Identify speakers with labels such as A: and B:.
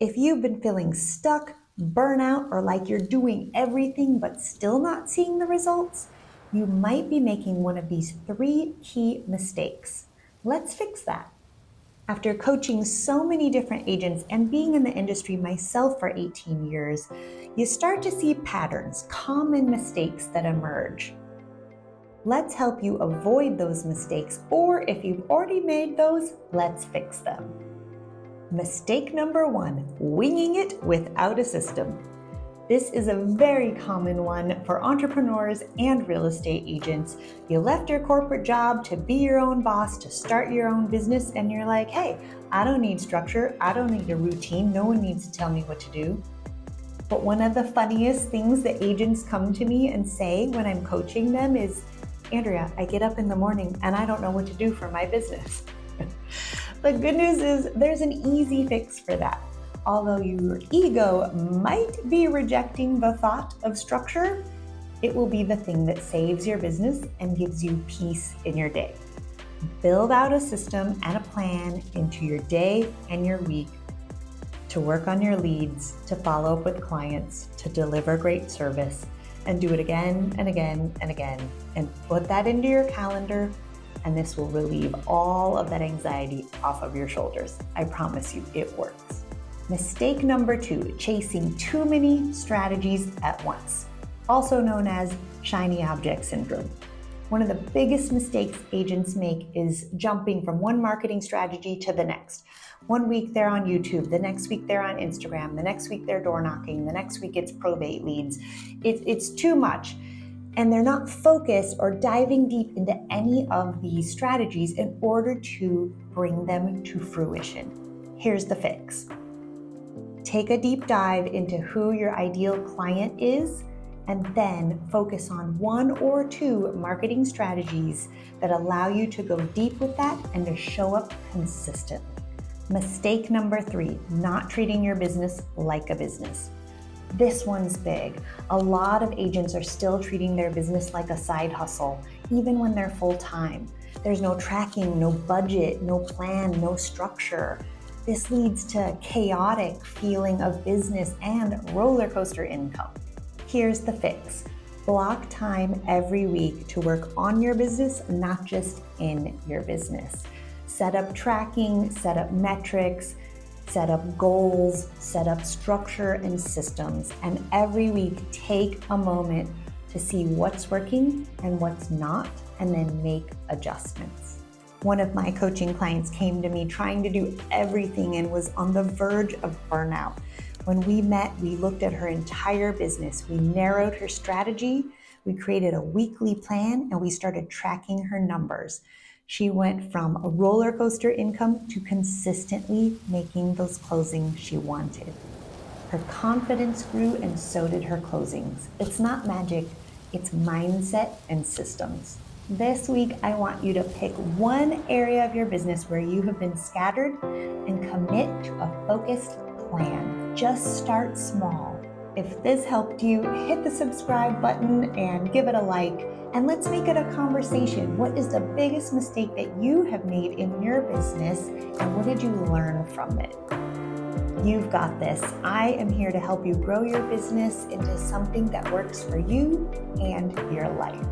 A: If you've been feeling stuck, burnout, or like you're doing everything but still not seeing the results, you might be making one of these 3 key mistakes. Let's fix that. After coaching so many different agents and being in the industry myself for 18 years, you start to see patterns, common mistakes that emerge. Let's help you avoid those mistakes, or if you've already made those, let's fix them. Mistake number 1, winging it without a system. This is a very common one for entrepreneurs and real estate agents. You left your corporate job to be your own boss, to start your own business, and you're like, hey, I don't need structure, I don't need a routine, no one needs to tell me what to do. But one of the funniest things that agents come to me and say when I'm coaching them is, Andrea, I get up in the morning and I don't know what to do for my business. The good news is there's an easy fix for that. Although your ego might be rejecting the thought of structure, it will be the thing that saves your business and gives you peace in your day. Build out a system and a plan into your day and your week to work on your leads, to follow up with clients, to deliver great service, and do it again and again and again. And put that into your calendar, and this will relieve all of that anxiety off of your shoulders. I promise you, it works. Mistake number 2, chasing too many strategies at once, also known as shiny object syndrome. One of the biggest mistakes agents make is jumping from one marketing strategy to the next. One week they're on YouTube, the next week they're on Instagram, the next week they're door knocking, the next week it's probate leads. It's too much. And they're not focused or diving deep into any of these strategies in order to bring them to fruition. Here's the fix. Take a deep dive into who your ideal client is, and then focus on 1 or 2 marketing strategies that allow you to go deep with that and to show up consistently. Mistake number 3, not treating your business like a business. This one's big. A lot of agents are still treating their business like a side hustle, even when they're full-time. There's no tracking, no budget, no plan, no structure. This leads to chaotic feeling of business and roller coaster income. Here's the fix. Block time every week to work on your business, not just in your business. Set up tracking, set up metrics, set up goals, set up structure and systems, and every week take a moment to see what's working and what's not, and then make adjustments. One of my coaching clients came to me trying to do everything and was on the verge of burnout. When we met, we looked at her entire business. We narrowed her strategy, we created a weekly plan, and we started tracking her numbers. She went from a roller coaster income to consistently making those closings she wanted. Her confidence grew, and so did her closings. It's not magic, it's mindset and systems. This week, I want you to pick one area of your business where you have been scattered and commit to a focused plan. Just start small. If this helped you, hit the subscribe button and give it a like. And let's make it a conversation. What is the biggest mistake that you have made in your business, and what did you learn from it? You've got this. I am here to help you grow your business into something that works for you and your life.